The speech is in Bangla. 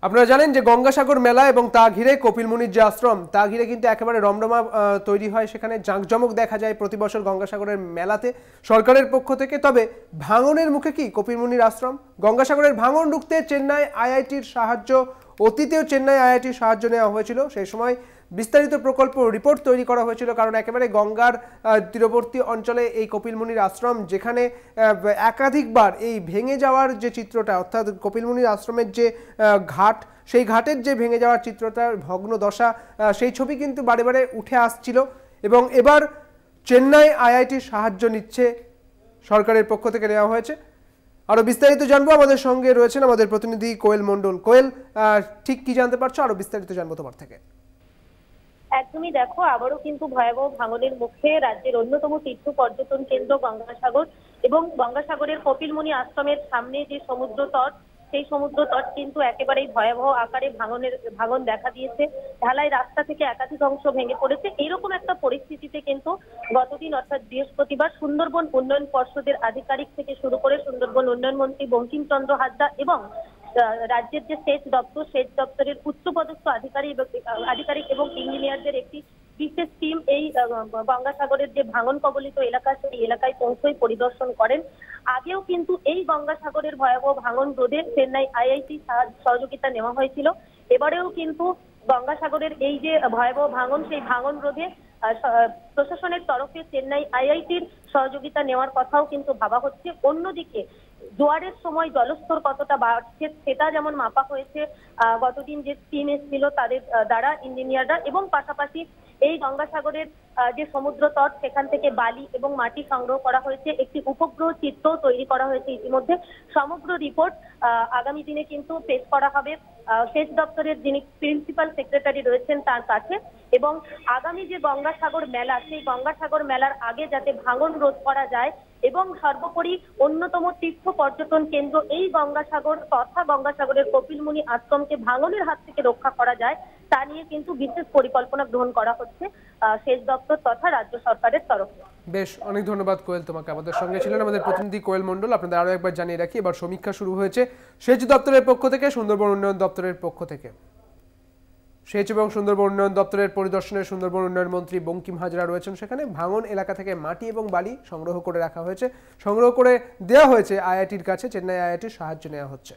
আপনারা জানেন যে গঙ্গাসাগর মেলা এবং তা ঘিরে কপিলমুনির যে আশ্রম তা ঘিরে কিন্তু একেবারে রমরমা তৈরি হয়, সেখানে জাঁকজমক দেখা যায় প্রতি বছর গঙ্গাসাগরের মেলাতে সরকারের পক্ষ থেকে। তবে ভাঙনের মুখে কি কপিলমুনির আশ্রম? গঙ্গাসাগরের ভাঙন রুখতে চেন্নাই আইআইটির সাহায্য, অতীতেও চেন্নাই আইআইটির সাহায্য নেওয়া হয়েছিল। সেই সময় বিস্তারিত প্রকল্প রিপোর্ট তৈরি করা হয়েছিল, কারণ একেবারে গঙ্গার তীরবর্তী অঞ্চলে এই কপিলমুনির আশ্রম, যেখানে একাধিকবার এই ভেঙে যাওয়ার যে চিত্রটা, অর্থাৎ কপিলমুনির আশ্রমের যে ঘাট, সেই ঘাটের যে ভেঙে যাওয়ার চিত্রটা, ভগ্ন দশা, সেই ছবি কিন্তু বারে বারে উঠে আসছিল। এবং এবার চেন্নাই আইআইটির সাহায্য নিচ্ছে, সরকারের পক্ষ থেকে নেওয়া হয়েছে। আরো বিস্তারিত জানবো, আমাদের সঙ্গে রয়েছেন আমাদের প্রতিনিধি কোয়েল মণ্ডল। কোয়েল, ঠিক কি জানতে পারছো? আরো বিস্তারিত জানবো তোমার থেকে। একদমই দেখো, আবারও কিন্তু ভয়াবহ ভাঙনের মুখে রাজ্যের অন্যতম তীর্থ পর্যটন কেন্দ্র গঙ্গাসাগর এবং গঙ্গাসাগরের কপিলমুনি আশ্রমের সামনে যে সমুদ্র তট, সেই সমুদ্র তট কিন্তু একেবারেই ভয়াবহ আকারে ভাঙন দেখা দিয়েছে। ঢালাই রাস্তা থেকে একাধিক অংশ ভেঙে পড়েছে। এইরকম একটা পরিস্থিতিতে কিন্তু গতদিন অর্থাৎ বৃহস্পতিবার সুন্দরবন উন্নয়ন পর্ষদের আধিকারিক থেকে শুরু করে সুন্দরবন উন্নয়ন মন্ত্রী বঙ্কিমচন্দ্র হাজরা এবং রাজ্যের যে সেচ দপ্তরের উচ্চপদস্থ আধিকারিক এবং ইঞ্জিনিয়ারদের একটি বিশেষ টিম এই গঙ্গাসাগরের যে ভাঙন কবলিত এলাকা, সেই এলাকায় পৌঁছই পরিদর্শন করেন। আগেও কিন্তু এই গঙ্গাসাগরের ভয়াবহ ভাঙন রোধে চেন্নাই আইআইটি সহযোগিতা নেওয়া হয়েছিল। এবারেও কিন্তু গঙ্গাসাগরের এই যে ভয়াবহ ভাঙন, সেই ভাঙন রোধে প্রশাসনের তরফে চেন্নাই আইআইটির সহযোগিতা নেওয়ার কথাও কিন্তু ভাবা হচ্ছে। অন্যদিকে জোয়ারের সময় জলস্তর কতটা বাড়ছে সেটা যেমন মাপা হয়েছে গতদিন যে টিম এসেছিল তাদের দ্বারা, ইঞ্জিনিয়াররা, এবং পাশাপাশি এই গঙ্গাসাগরের যে সমুদ্র তট, সেখান থেকে বালি এবং মাটি সংগ্রহ করা হয়েছে। একটি উপগ্রহ চিত্র তৈরি করা হয়েছে ইতিমধ্যে। সমগ্র রিপোর্ট আগামী দিনে কিন্তু পেশ করা হবে সেচ দপ্তরের যিনি প্রিন্সিপাল সেক্রেটারি রয়েছেন তার কাছে। এবং আগামী যে গঙ্গাসাগর মেলা, সেই গঙ্গাসাগর মেলার আগে যাতে ভাঙন রোধ করা যায় এবং সর্বোপরি অন্যতম তীর্থ পর্যটন কেন্দ্র এই গঙ্গাসাগর তথা গঙ্গাসাগরের কপিলমুনি আশ্রমকে ভাঙনের হাত থেকে রক্ষা করা যায়, তা নিয়ে কিন্তু বিশেষ পরিকল্পনা গ্রহণ করা হচ্ছে সেচ দপ্তর তথা রাজ্য সরকারের তরফে। বেশ, অনেক ধন্যবাদ কোয়েল তোমাকে। আমাদের সঙ্গে ছিলেন আমাদের প্রতিনিধি কোয়েল মণ্ডল। আপনাদের আরো একবার জানিয়ে রাখি, এবার সমীক্ষা শুরু হয়েছে সেচ দপ্তরের পক্ষ থেকে, সুন্দরবন উন্নয়ন দপ্তরের পক্ষ থেকে। সেচ এবং সুন্দরবন উন্নয়ন দপ্তরের পরিদর্শনে সুন্দরবন উন্নয়ন মন্ত্রী বঙ্কিম হাজরা রয়েছেন সেখানে। ভাঙন এলাকা থেকে মাটি এবং বালি সংগ্রহ করে রাখা হয়েছে, সংগ্রহ করে দেওয়া হয়েছে আইআইটির কাছে। চেন্নাই আইআইটির সাহায্য নেওয়া হচ্ছে।